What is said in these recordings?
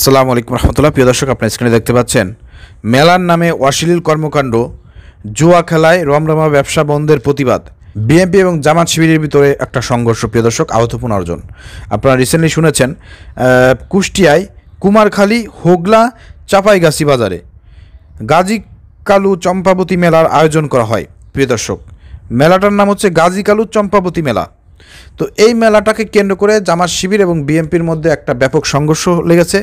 আসসালামু আলাইকুম রহমতুল্লাহ। প্রিয় দর্শক, আপনার স্ক্রিনে দেখতে পাচ্ছেন মেলার নামে অশ্লীল কর্মকাণ্ড, জুয়া খেলায় রমরমা ব্যবসা বন্ধের প্রতিবাদ, বিএনপি এবং জামাত শিবিরের ভিতরে একটা সংঘর্ষ। প্রিয় দর্শক, আহত 15 জন। আপনারা রিসেন্টলি শুনেছেন কুষ্টিয়ায় কুমারখালী হোগলা চাপাইগাছি বাজারে গাজী কালু চম্পাবতী মেলার আয়োজন করা হয়। প্রিয় দর্শক, মেলাটার নাম হচ্ছে গাজী কালু চম্পাবতী মেলা। তো এই মেলাটাকে কেন্দ্র করে জামাত শিবির এবং বিএনপির মধ্যে একটা ব্যাপক সংঘর্ষ লেগেছে,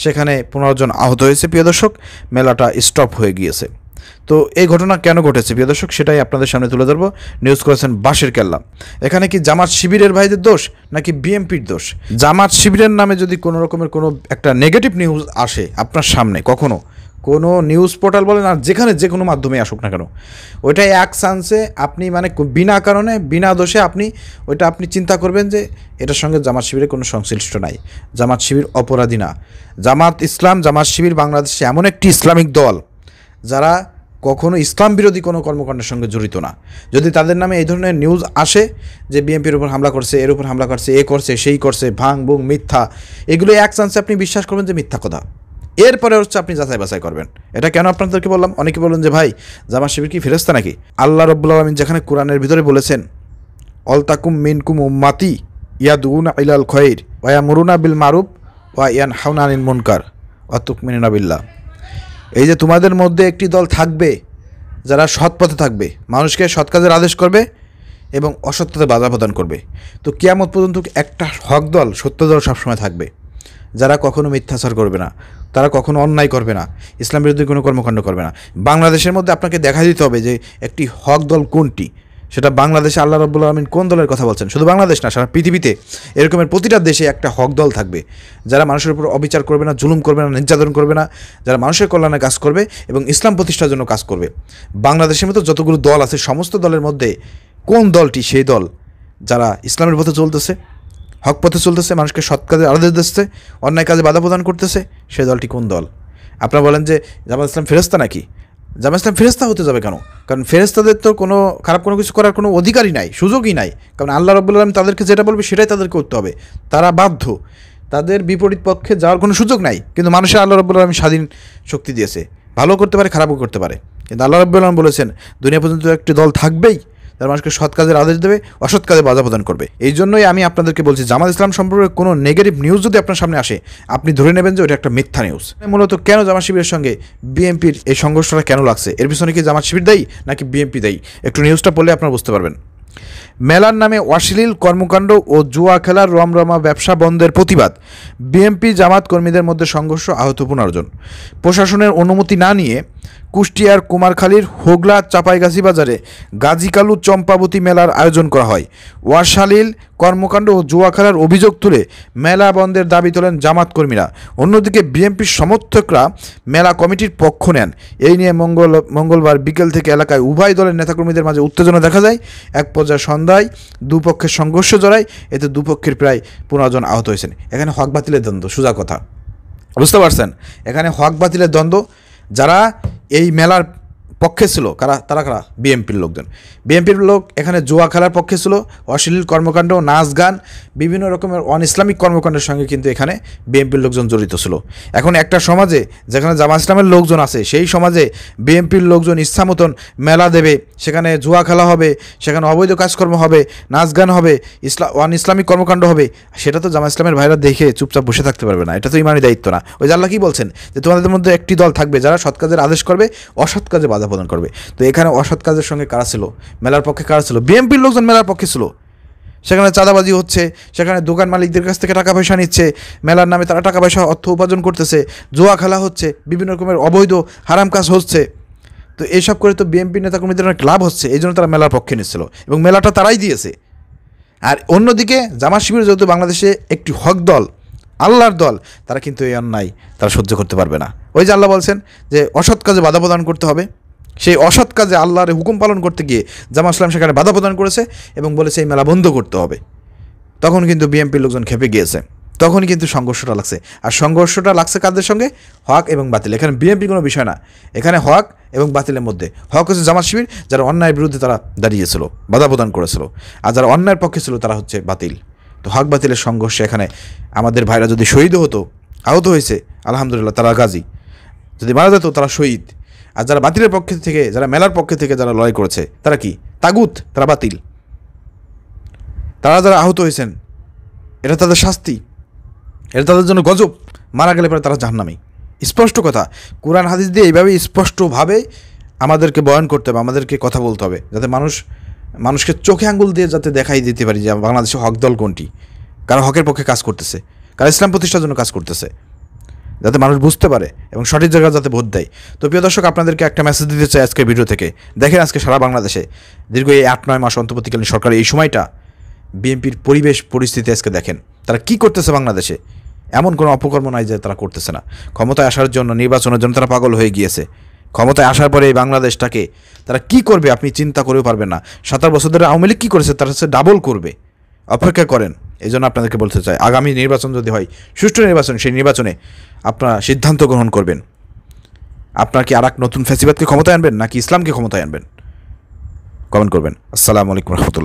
সেখানে 15 জন আহত হয়েছে। প্রিয় দর্শক, মেলাটা স্টপ হয়ে গিয়েছে। তো এই ঘটনা কেন ঘটেছে প্রিয় দর্শক, সেটাই আপনাদের সামনে তুলে ধরবো। নিউজ করেছেন বাঁশের কেল্লা। এখানে কি জামাত শিবিরের ভাইদের দোষ নাকি বিএনপির দোষ? জামাত শিবিরের নামে যদি কোনো রকমের কোনো একটা নেগেটিভ নিউজ আসে আপনার সামনে, কখনো কোনো নিউজ পোর্টাল বলেন আর যেখানে যে কোনো মাধ্যমে আসুক না কেন, ওইটাই এক চান্সে আপনি মানে বিনা কারণে বিনা দোষে আপনি চিন্তা করবেন যে এটার সঙ্গে জামাত শিবিরের কোনো সংশ্লিষ্ট নাই, জামাত শিবির অপরাধী না। জামাত শিবির বাংলাদেশে এমন একটি ইসলামিক দল যারা কখনো ইসলাম বিরোধী কোনো কর্মকাণ্ডের সঙ্গে জড়িত না। যদি তাদের নামে এই ধরনের নিউজ আসে যে বিএনপির উপর হামলা করছে, এর উপর হামলা করছে, এ করছে, সেই করছে, ভাং বুং মিথ্যা, এগুলো এক চান্সে আপনি বিশ্বাস করবেন যে মিথ্যা কথা। এরপরে হচ্ছে আপনি যাচাই বাছাই করবেন। এটা কেন আপনাদেরকে বললাম? অনেকে বলেন যে ভাই, জামাত শিবির কি ফেরেশতা নাকি? আল্লাহ রাব্বুল আলামিন যেখানে কোরআনের ভিতরে বলেছেন অলতাকুম মিনকুম উম্মাতি ইয়াদউনা ইলাল খায়র ওয়া ইয়ামুরুনা বিল মারুফ ওয়া ইয়ানহাউনা আনিল মুনকার ওয়া তুমিনুনা বিল্লাহ, এই যে তোমাদের মধ্যে একটি দল থাকবে যারা সৎ পথে থাকবে, মানুষকে সৎ কাজের আদেশ করবে এবং অসত্যতে বাধা প্রদান করবে। তো কিয়ামত পর্যন্ত একটা হক দল, সত্য দল সবসময় থাকবে, যারা কখনো মিথ্যাচার করবে না, তারা কখনো অন্যায় করবে না, ইসলাম বিরোধী কোনো কর্মকাণ্ড করবে না। বাংলাদেশের মধ্যে আপনাকে দেখা দিতে হবে যে একটি হক দল কোনটি। সেটা বাংলাদেশে আল্লাহ রাব্বুল আলামিন কোন দলের কথা বলছেন? শুধু বাংলাদেশ না, সারা পৃথিবীতে এরকমের প্রতিটা দেশে একটা হক দল থাকবে, যারা মানুষের উপর অবিচার করবে না, জুলুম করবে না, নির্যাতন করবে না, যারা মানুষের কল্যাণে কাজ করবে এবং ইসলাম প্রতিষ্ঠার জন্য কাজ করবে। বাংলাদেশের মতো যতগুলো দল আছে, সমস্ত দলের মধ্যে কোন দলটি সেই দল যারা ইসলামের পথে চলতেছে, হক পথে চলতেছে, মানুষকে সৎ কাজে আদেশ দিচ্ছে, অন্যায় কাজে বাধা প্রদান করতেছে? সেই দলটি কোন দল? আপনারা বলেন যে জামাত ইসলাম ফেরেশতা নাকি? জামাত ইসলাম ফেরেশতা হতে যাবে কেন? কারণ ফেরেশতাদের তো কোনো খারাপ কোনো কিছু করার কোনো অধিকারই নাই, সুযোগই নাই। কারণ আল্লাহ রাব্বুল আলামিন তাদেরকে যেটা বলবে সেটাই তাদেরকে করতে হবে, তারা বাধ্য, তাদের বিপরীত পক্ষে যাওয়ার কোনো সুযোগ নাই। কিন্তু মানুষের আল্লাহ রাব্বুল আলামিন স্বাধীন শক্তি দিয়েছে, ভালো করতে পারে, খারাপও করতে পারে। কিন্তু আল্লাহ রাব্বুল আলামিন বলেছেন দুনিয়া পর্যন্ত একটি দল থাকবেই, তারা মানুষকে সৎ কাজের আদেশ দেবে, অসৎ কাজে বাধা প্রদান করবে। এই জন্যই আমি আপনাদেরকে বলছি, জামাত ইসলাম সম্পর্কে কোনো নেগেটিভ নিউজ যদি আপনার সামনে আসে, আপনি ধরে নেবেন যে ওটা একটা মিথ্যা নিউজ। মূলত কেন জামাত শিবিরের সঙ্গে বিএনপির এই সংঘর্ষটা কেন লাগছে, এর পিছনে কি জামাত শিবির দায়ী নাকি বিএনপি দায়ী? একটু নিউজটা পড়লে আপনারা বুঝতে পারবেন। মেলার নামে অশ্লীল কর্মকাণ্ড ও জুয়া খেলার রমরমা ব্যবসা বন্ধের প্রতিবাদ, বিএনপি জামাত কর্মীদের মধ্যে সংঘর্ষ, আহত 15 জন। প্রশাসনের অনুমতি না নিয়ে কুষ্টিয়ার কুমারখালীর হোগলা চাপাইগাছি বাজারে গাজী কালু চম্পাবতী মেলার আয়োজন করা হয়। অশ্লীল কর্মকাণ্ড ও জুয়া খেলার অভিযোগ তুলে মেলা বন্ধের দাবি তোলেন জামাত কর্মীরা। অন্যদিকে বিএনপির সমর্থকরা মেলা কমিটির পক্ষ নেন। এই নিয়ে মঙ্গলবার বিকেল থেকে এলাকায় উভয় দলের নেতাকর্মীদের মাঝে উত্তেজনা দেখা যায়। এক পর্যায়ে সন্ধ্যায় দুপক্ষের সংঘর্ষ জড়ায়, এতে দুপক্ষের প্রায় 15 জন আহত হয়েছেন। এখানে হক বাতিলের দ্বন্দ্ব, সোজা কথা, বুঝতে পারছেন? এখানে হক বাতিলের দ্বন্দ্ব। যারা এই মেলার পক্ষে ছিল তারা বিএনপির লোকজন, বিএনপির লোক এখানে জুয়া খেলার পক্ষে ছিল। অশ্লীল কর্মকাণ্ড, নাচ গান, বিভিন্ন রকমের অন ইসলামিক কর্মকাণ্ডের সঙ্গে কিন্তু এখানে বিএনপির লোকজন জড়িত ছিল। এখন একটা সমাজে যেখানে জামাত ইসলামের লোকজন আছে, সেই সমাজে বিএনপির লোকজন ইচ্ছা মতন মেলা দেবে, সেখানে জুয়া খেলা হবে, সেখানে অবৈধ কাজকর্ম হবে, নাচ গান হবে, অন ইসলামিক কর্মকাণ্ড হবে, সেটা তো জামাত ইসলামের ভাইরা দেখে চুপচাপ বসে থাকতে পারবে না। এটা তো ইমানি দায়িত্ব না। ওই যে আল্লাহ কি বলছেন যে তোমাদের মধ্যে একটি দল থাকবে যারা সৎ কাজের আদেশ করবে, অসৎ কাজে বাধা প্রদান করবে। তো এখানে অসৎ কাজের সঙ্গে কারা ছিল? মেলার পক্ষে কারা ছিল? বিএনপির লোকজন মেলার পক্ষে ছিল। সেখানে চাঁদাবাজি হচ্ছে, সেখানে দোকান মালিকদের কাছ থেকে টাকা পয়সা নিচ্ছে, মেলার নামে তারা টাকা পয়সা অর্থ উপার্জন করতেছে, জুয়া খেলা হচ্ছে, বিভিন্ন রকমের অবৈধ হারাম কাজ হচ্ছে। তো এইসব করে তো বিএনপি নেতাকর্মীদের অনেক লাভ হচ্ছে, এই জন্য তারা মেলার পক্ষে নিচ্ছিল এবং মেলাটা তারাই দিয়েছে। আর অন্যদিকে জামাত শিবির যেহেতু বাংলাদেশে একটি হক দল, আল্লাহর দল, তারা কিন্তু এই অন্যায় তারা সহ্য করতে পারবে না। ওই যে আল্লাহ বলছেন যে অসৎ কাজে বাধা প্রদান করতে হবে, সেই অসৎ কাজে আল্লাহর হুকুম পালন করতে গিয়ে জামাত ইসলাম সেখানে বাধা প্রদান করেছে এবং বলেছে এই মেলা বন্ধ করতে হবে। তখন কিন্তু বিএনপির লোকজন খেপে গিয়েছে, তখনই কিন্তু সংঘর্ষটা লাগছে। আর সংঘর্ষটা লাগছে কাদের সঙ্গে? হক এবং বাতিল। এখানে বিএনপির কোনো বিষয় না, এখানে হক এবং বাতিলের মধ্যে। হক হচ্ছে জামাত শিবির, যারা অন্যায়ের বিরুদ্ধে তারা দাঁড়িয়েছিল, বাধা প্রদান করেছিল, আর যারা অন্যায়ের পক্ষে ছিল তারা হচ্ছে বাতিল। তো হক বাতিলের সংঘর্ষে এখানে আমাদের ভাইরা যদি শহীদ হতো, আহত হয়েছে, আলহামদুলিল্লাহ তারা গাজী, যদি মারা যেত তারা শহীদ। আর যারা বাতিলের পক্ষে থেকে, যারা মেলার পক্ষে থেকে যারা লড়াই করেছে তারা কি তাগুত, তারা বাতিল। তারা যারা আহত হয়েছেন এটা তাদের শাস্তি, এটা তাদের জন্য গজব, মারা গেলে পরে তারা জাহান্নামী। স্পষ্ট কথা, কোরআন হাদিস দিয়ে এইভাবে স্পষ্টভাবে আমাদেরকে বয়ান করতে হবে, আমাদেরকে কথা বলতে হবে, যাতে মানুষকে চোখে আঙ্গুল দিয়ে যাতে দেখাই দিতে পারি যে বাংলাদেশে হক দল কোনটি, কারা হকের পক্ষে কাজ করতেছে, কারা ইসলাম প্রতিষ্ঠার জন্য কাজ করতেছে, যাতে মানুষ বুঝতে পারে এবং সঠিক জায়গায় যাতে ভোট দেয়। তো প্রিয় দর্শক, আপনাদেরকে একটা মেসেজ দিতে চাই আজকের ভিডিও থেকে। দেখেন আজকে সারা বাংলাদেশে দীর্ঘ এই 8-9 মাস অন্তর্বর্তীকালীন সরকারের এই সময়টা বিএনপির পরিবেশ পরিস্থিতি আজকে দেখেন তারা কি করতেছে বাংলাদেশে। এমন কোনো অপকর্ম নাই যে তারা করতেছে না। ক্ষমতায় আসার জন্য, নির্বাচনের জন্য তারা পাগল হয়ে গিয়েছে। ক্ষমতায় আসার পরে এই বাংলাদেশটাকে তারা কি করবে আপনি চিন্তা করেও পারবেন না। 17 বছর ধরে আওয়ামী লীগ কী করেছে তার হচ্ছে ডাবল করবে, অপেক্ষা করেন। এই জন্য আপনাদেরকে বলতে চাই, আগামী নির্বাচন যদি হয় সুষ্ঠু নির্বাচন, সেই নির্বাচনে আপনারা সিদ্ধান্ত গ্রহণ করবেন। আপনার কি আর এক নতুন ফ্যাসিবাদকে ক্ষমতায় আনবেন নাকি ইসলামকে ক্ষমতায় আনবেন? কমেন্ট করবেন। আসসালামু আলাইকুম রহমতুল্লাহ।